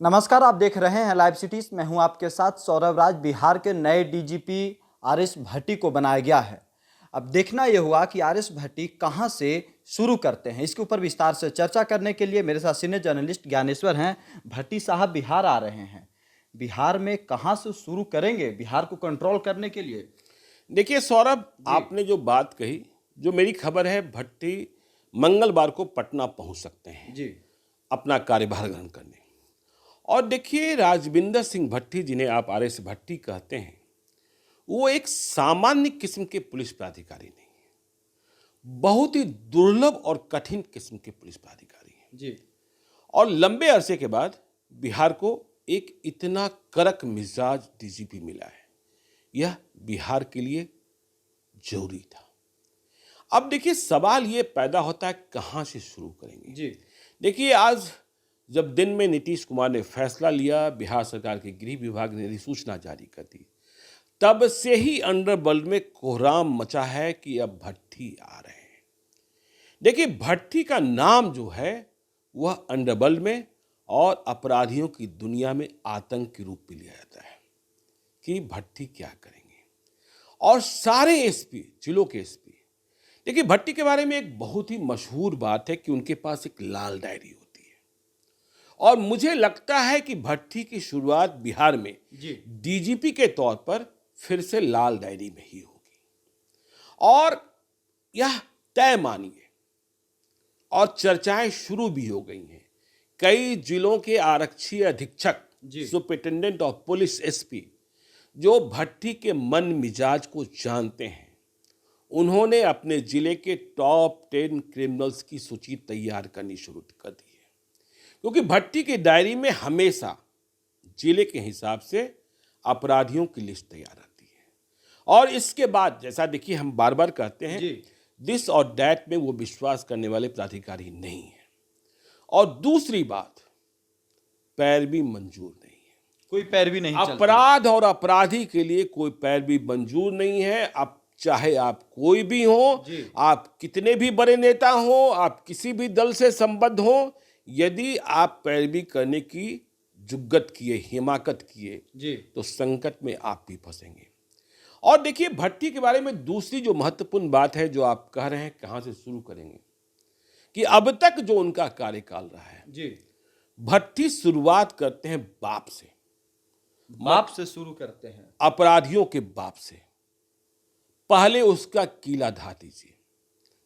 नमस्कार, आप देख रहे हैं लाइव सिटीज। मैं हूं आपके साथ सौरभ राज। बिहार के नए डीजीपी आर.एस. भट्टी को बनाया गया है। अब देखना यह हुआ कि आर.एस. भट्टी कहां से शुरू करते हैं। इसके ऊपर विस्तार से चर्चा करने के लिए मेरे साथ सीनियर जर्नलिस्ट ज्ञानेश्वर हैं। भट्टी साहब बिहार आ रहे हैं, बिहार में कहां से शुरू करेंगे बिहार को कंट्रोल करने के लिए? देखिए सौरभ, आपने जो बात कही, जो मेरी खबर है, भट्टी मंगलवार को पटना पहुंच सकते हैं जी अपना कार्यभार ग्रहण करने। और देखिए, राजविंदर सिंह भट्टी, जिन्हें आप आर.एस. भट्टी कहते हैं, वो एक सामान्य किस्म के पुलिस पदाधिकारी नहीं है। बहुत ही दुर्लभ और कठिन किस्म के पुलिस पदाधिकारी हैं जी और लंबे अरसे के बाद बिहार को एक इतना कड़क मिजाज डीजीपी मिला है। यह बिहार के लिए जरूरी था। अब देखिए, सवाल ये पैदा होता है कहां से शुरू करेंगे। जी देखिए, आज जब दिन में नीतीश कुमार ने फैसला लिया, बिहार सरकार के गृह विभाग ने अधिसूचना जारी कर दी, तब से ही अंडरवर्ल्ड में कोहराम मचा है कि अब भट्टी आ रहे हैं। देखिए, भट्टी का नाम जो है वह अंडरवर्ल्ड में और अपराधियों की दुनिया में आतंक के रूप में लिया जाता है कि भट्टी क्या करेंगे। और सारे एसपी, जिलों के एसपी, देखिए, भट्टी के बारे में एक बहुत ही मशहूर बात है कि उनके पास एक लाल डायरी होती है। और मुझे लगता है कि भट्टी की शुरुआत बिहार में डीजीपी के तौर पर फिर से लाल डायरी में ही होगी। और यह तय मानिए, और चर्चाएं शुरू भी हो गई हैं। कई जिलों के आरक्षी अधीक्षक, सुपरिटेंडेंट ऑफ पुलिस, एसपी, जो भट्टी के मन मिजाज को जानते हैं, उन्होंने अपने जिले के टॉप 10 क्रिमिनल्स की सूची तैयार करनी शुरू कर दी है। क्योंकि भट्टी की डायरी में हमेशा जिले के हिसाब से अपराधियों की लिस्ट तैयार रहती है। और इसके बाद, जैसा देखिए हम बार बार कहते हैं, दिस और दैट में वो विश्वास करने वाले पदाधिकारी नहीं है। और दूसरी बात, पैरवी मंजूर नहीं है। कोई पैरवी नहीं चलती। अपराध और अपराधी के लिए कोई पैरवी मंजूर नहीं है। अब चाहे आप कोई भी हो, आप कितने भी बड़े नेता हो, आप किसी भी दल से संबद्ध हो, यदि आप पैरवी करने की जुग्गत किए, हिमाकत किए, तो संकट में आप भी फंसेंगे। और देखिए, भट्टी के बारे में दूसरी जो महत्वपूर्ण बात है, जो आप कह रहे हैं कहां से शुरू करेंगे, कि अब तक जो उनका कार्यकाल रहा है, भट्टी शुरुआत करते हैं बाप से। बाप से शुरू करते हैं, अपराधियों के बाप से। पहले उसका कीला ढा दीजिए,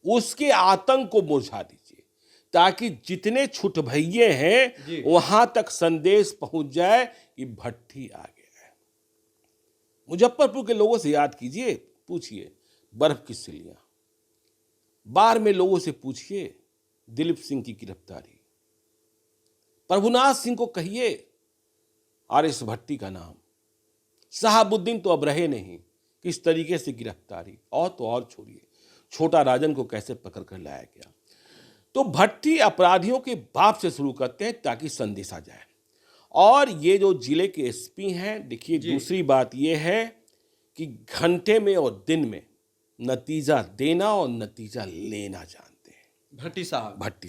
उसके आतंक को मुरझा दीजिए, ताकि जितने छुट भइये हैं वहां तक संदेश पहुंच जाए कि भट्टी आ गया है। मुजफ्फरपुर के लोगों से याद कीजिए, पूछिए बर्फ किससे लिया। बाढ़ में लोगों से पूछिए दिलीप सिंह की गिरफ्तारी। प्रभुनाथ सिंह को कहिए आर.एस. भट्टी का नाम। शहाबुद्दीन तो अब रहे नहीं, किस तरीके से गिरफ्तारी। और तो और छोड़िए, छोटा राजन को कैसे पकड़ कर लाया गया। तो भट्टी अपराधियों के बाप से शुरू करते हैं ताकि संदेश आ जाए। और ये जो जिले के एसपी हैं, देखिए, दूसरी बात ये है कि घंटे में और दिन में नतीजा देना और नतीजा लेना जानते हैं भट्टी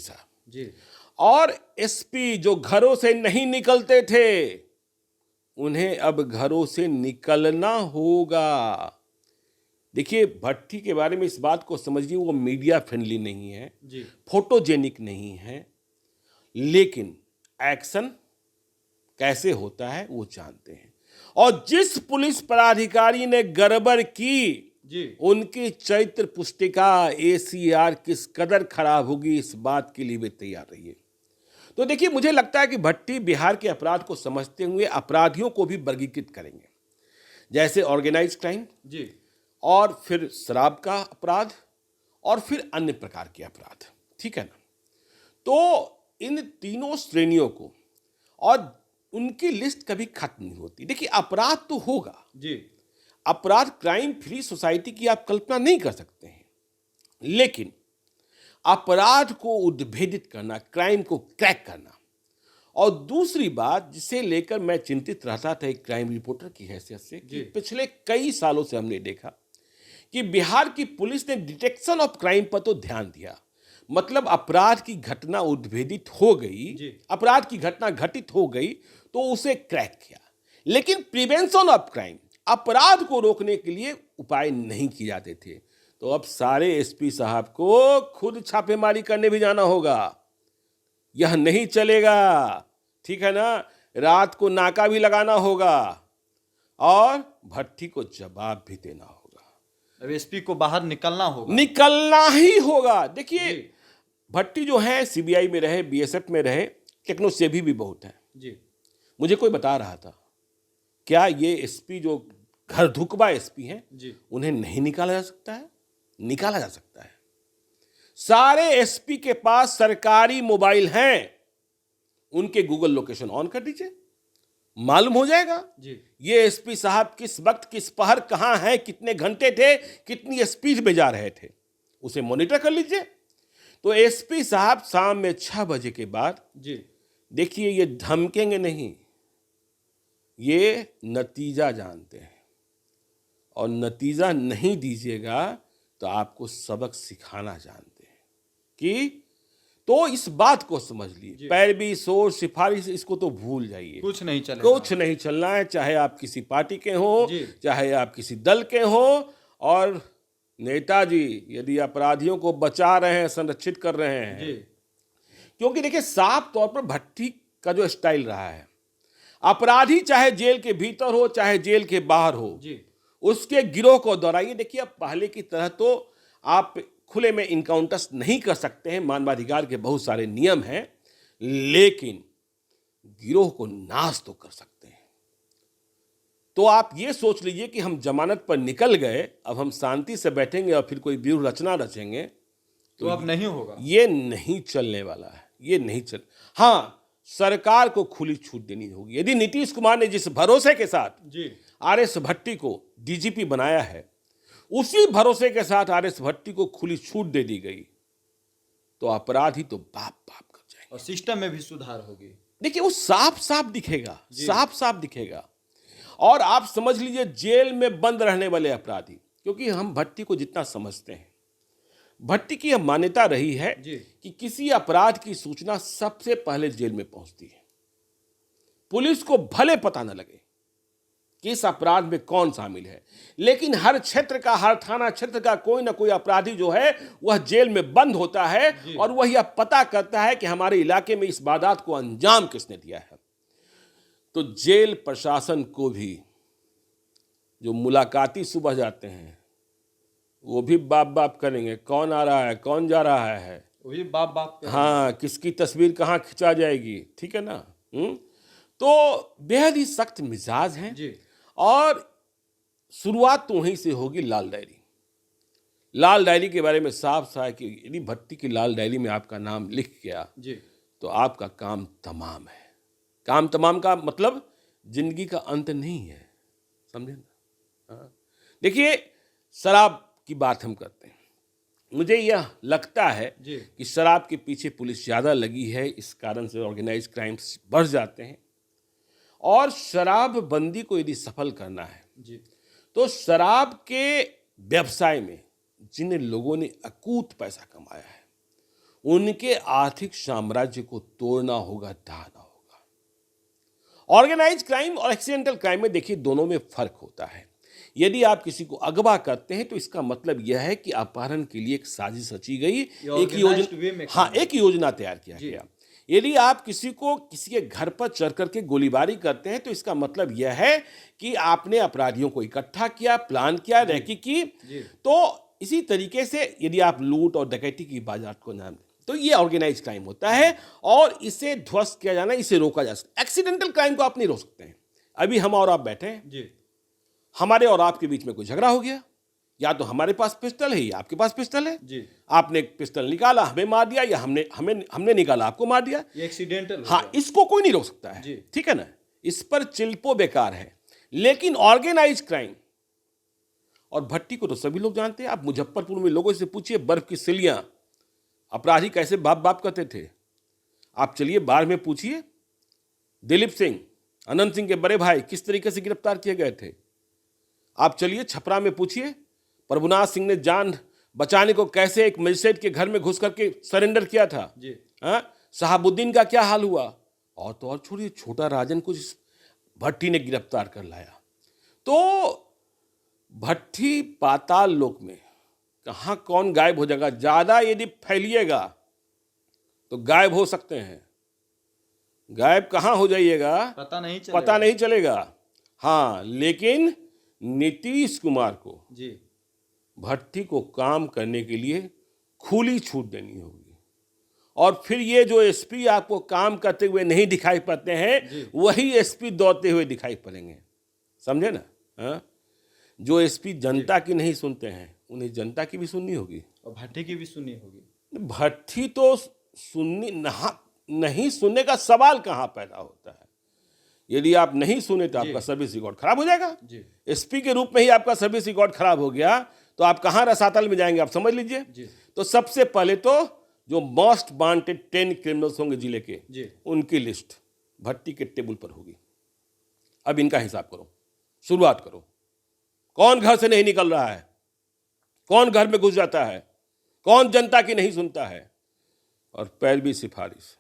साहब जी। और एसपी जो घरों से नहीं निकलते थे, उन्हें अब घरों से निकलना होगा। देखिए, भट्टी के बारे में इस बात को समझिए, वो मीडिया फ्रेंडली नहीं है, फोटोजेनिक नहीं है, लेकिन एक्शन कैसे होता है वो जानते हैं। और जिस पुलिस पदाधिकारी ने गड़बड़ की, उनकी चरित्र पुस्तिका ACR किस कदर खराब होगी, इस बात के लिए वे तैयार रहिए। तो देखिए, मुझे लगता है कि भट्टी बिहार के अपराध को समझते हुए अपराधियों को भी वर्गीकृत करेंगे, जैसे ऑर्गेनाइज्ड क्राइम, और फिर शराब का अपराध, और फिर अन्य प्रकार के अपराध। ठीक है ना? तो इन तीनों श्रेणियों को, और उनकी लिस्ट कभी खत्म नहीं होती। देखिए, अपराध तो होगा अपराध, क्राइम फ्री सोसाइटी की आप कल्पना नहीं कर सकते हैं, लेकिन अपराध को उद्भेदित करना, क्राइम को क्रैक करना। और दूसरी बात जिसे लेकर मैं चिंतित रहता था एक क्राइम रिपोर्टर की हैसियत से, कि पिछले कई सालों से हमने देखा कि बिहार की पुलिस ने डिटेक्शन ऑफ क्राइम पर तो ध्यान दिया, मतलब अपराध की घटना उद्भेदित हो गई, जी। अपराध की घटना घटित हो गई तो उसे क्रैक किया, लेकिन प्रिवेंशन ऑफ क्राइम, अपराध को रोकने के लिए उपाय नहीं किए जाते थे। तो अब सारे एसपी साहब को खुद छापेमारी करने भी जाना होगा। यह नहीं चलेगा, ठीक है ना। रात को नाका भी लगाना होगा और भट्टी को जवाब भी देना होगा। अब एसपी को बाहर निकलना होगा, निकलना ही होगा। देखिए, जी। भट्टी जो है सीबीआई में रहे, बीएसएफ में रहे, टेक्नो सेवी भी बहुत है। जी। मुझे कोई बता रहा था, क्या ये एसपी जो घर धुकबा एसपी हैं, जी। उन्हें नहीं निकाला जा सकता है? निकाला जा सकता है। सारे एसपी के पास सरकारी मोबाइल हैं, उनके गूगल लोकेशन ऑन कर दीजिए, मालूम हो जाएगा जी। ये एसपी साहब किस वक्त किस पहर कहां हैं, कितने घंटे थे, कितनी स्पीड में जा रहे थे, उसे मॉनिटर कर लीजिए। तो एसपी साहब शाम में 6 बजे के बाद, जी। देखिए, ये धमकेंगे नहीं, ये नतीजा जानते हैं, और नतीजा नहीं दीजिएगा तो आपको सबक सिखाना जानते हैं कि, तो इस बात को समझ लिए, पैरवी, सोच, सिफारिश, इसको तो भूल जाइए, कुछ नहीं चलेगा, कुछ नहीं चलना है। चाहे आप किसी पार्टी के हो, जी। चाहे आप किसी दल के हो, और नेताजी यदि अपराधियों को बचा रहे हैं, संरक्षित कर रहे हैं, जी। क्योंकि देखिए, साफ तौर पर भट्टी का जो स्टाइल रहा है, अपराधी चाहे जेल के भीतर हो चाहे जेल के बाहर हो, जी। उसके गिरोह को दोहराइए। देखिए, अब पहले की तरह तो आप खुले में इनकाउंटर्स नहीं कर सकते हैं, मानवाधिकार के बहुत सारे नियम हैं, लेकिन गिरोह को नाश तो कर सकते हैं। तो आप ये सोच लीजिए कि हम जमानत पर निकल गए, अब हम शांति से बैठेंगे और फिर कोई व्यूह रचना रचेंगे, तो अब नहीं होगा, ये नहीं चलने वाला है, ये नहीं चल। हाँ, सरकार को खुली छूट देनी होगी। यदि नीतीश कुमार ने जिस भरोसे के साथ जी। आरएस भट्टी को डीजीपी बनाया है, उसी भरोसे के साथ आरएस भट्टी को खुली छूट दे दी गई, तो अपराधी तो बाप बाप कर जाएंगे, और सिस्टम में भी सुधार होगी। देखिए, वो साफ साफ दिखेगा, साफ साफ दिखेगा। और आप समझ लीजिए, जेल में बंद रहने वाले अपराधी, क्योंकि हम भट्टी को जितना समझते हैं, भट्टी की यह मान्यता रही है जी। कि किसी अपराध की सूचना सबसे पहले जेल में पहुंचती है। पुलिस को भले पता न लगे कि इस अपराध में कौन शामिल है, लेकिन हर क्षेत्र का, हर थाना क्षेत्र का कोई ना कोई अपराधी जो है वह जेल में बंद होता है, और वह यह पता करता है कि हमारे इलाके में इस वारदात को अंजाम किसने दिया है। तो जेल प्रशासन को भी जो मुलाकाती सुबह जाते हैं, वो भी बाप बाप करेंगे, कौन आ रहा है, कौन जा रहा है, वही बाप बाप हाँ, किसकी तस्वीर कहाँ खिंचा जाएगी, ठीक है ना। तो बेहद ही सख्त मिजाज हैं जी। और शुरुआत तो वहीं से होगी लाल डायरी। लाल डायरी के बारे में साफ साफ है कि यदि भट्टी की लाल डायरी में आपका नाम लिख गया जी। तो आपका काम तमाम है। काम तमाम का मतलब जिंदगी का अंत नहीं है, समझे ना। हाँ। देखिए, शराब की बात हम करते हैं, मुझे यह लगता है जी। कि शराब के पीछे पुलिस ज़्यादा लगी है, इस कारण से ऑर्गेनाइज क्राइम्स बढ़ जाते हैं। और शराब बंदी को यदि सफल करना है जी। तो शराब के व्यवसाय में जिन लोगों ने अकूत पैसा कमाया है, उनके आर्थिक साम्राज्य को तोड़ना होगा, ढाना होगा। ऑर्गेनाइज क्राइम और एक्सीडेंटल क्राइम में देखिए, दोनों में फर्क होता है। यदि आप किसी को अगवा करते हैं तो इसका मतलब यह है कि अपहरण के लिए एक साजिश रची गई, एक योजना, हाँ, एक योजना तैयार किया गया। यदि आप किसी को किसी के घर पर चढ़ करके गोलीबारी करते हैं तो इसका मतलब यह है कि आपने अपराधियों को इकट्ठा किया, प्लान किया, रैकी की। तो इसी तरीके से यदि आप लूट और डकैती की बाजार को नाम दें तो ये ऑर्गेनाइज क्राइम होता है, और इसे ध्वस्त किया जाना, इसे रोका जा सकता है। एक्सीडेंटल क्राइम को आप नहीं रोक सकते हैं। अभी हम और आप बैठे हैं जी। हमारे और आपके बीच में कोई झगड़ा हो गया, या तो हमारे पास पिस्टल है या आपके पास पिस्टल है जी। आपने पिस्टल निकाला, हमें मार दिया, या हमने निकाला, आपको मार दिया, ये एक्सीडेंटल। हाँ, इसको कोई नहीं रोक सकता है, ठीक है ना। इस पर चिल्पो बेकार है। लेकिन ऑर्गेनाइज क्राइम, और भट्टी को तो सभी लोग जानते हैं। आप मुजफ्फरपुर में लोगों से पूछिए, बर्फ की सिलियां अपराधी कैसे बाप बाप करते थे। आप चलिए बाढ़ में पूछिए, दिलीप सिंह, अनंत सिंह के बड़े भाई किस तरीके से गिरफ्तार किए गए थे। आप चलिए छपरा में पूछिए, प्रभुनाथ सिंह ने जान बचाने को कैसे एक मजिस्ट्रेट के घर में घुस करके सरेंडर किया था। जी। हाँ, शहाबुद्दीन का क्या हाल हुआ। और तो और छोड़िए, छोटा राजन को जिस भट्टी ने गिरफ्तार कर लाया। तो भट्टी पाताल लोक में कहाँ कौन गायब हो जाएगा, ज्यादा यदि फैलिएगा तो गायब हो सकते हैं। गायब कहाँ हो जाइएगा पता नहीं चलेगा। हाँ, लेकिन नीतीश कुमार को जी। भट्टी को काम करने के लिए खुली छूट देनी होगी। और फिर ये जो एसपी आपको काम करते हुए नहीं दिखाई पड़ते हैं, वही एसपी दौड़ते हुए दिखाई पड़ेंगे। समझे ना। हाँ? जो एसपी जनता की नहीं सुनते हैं, उन्हें जनता की भी सुननी होगी और भट्टी की भी सुननी होगी। भट्टी तो सुननी नहीं सुनने का सवाल कहाँ पैदा होता है। यदि आप नहीं सुने तो आपका सर्विस रिकॉर्ड खराब हो जाएगा। एसपी के रूप में ही आपका सर्विस रिकॉर्ड खराब हो गया तो आप कहाँ रसातल में जाएंगे, आप समझ लीजिए। तो सबसे पहले तो जो मोस्ट वांटेड 10 क्रिमिनल्स होंगे जिले के, उनकी लिस्ट भट्टी के टेबल पर होगी। अब इनका हिसाब करो, शुरुआत करो। कौन घर से नहीं निकल रहा है, कौन घर में घुस जाता है, कौन जनता की नहीं सुनता है। और पैरवी सिफारिश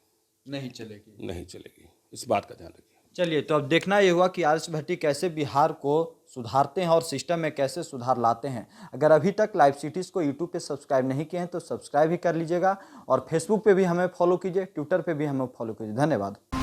नहीं चलेगी। इस बात का ध्यान रखिए। चलिए, तो अब देखना ये हुआ कि आरएस भट्टी कैसे बिहार को सुधारते हैं और सिस्टम में कैसे सुधार लाते हैं। अगर अभी तक लाइव सिटीज़ को यूट्यूब पे सब्सक्राइब नहीं किए हैं तो सब्सक्राइब भी कर लीजिएगा और फेसबुक पे भी हमें फॉलो कीजिए, ट्विटर पे भी हमें फॉलो कीजिए। धन्यवाद।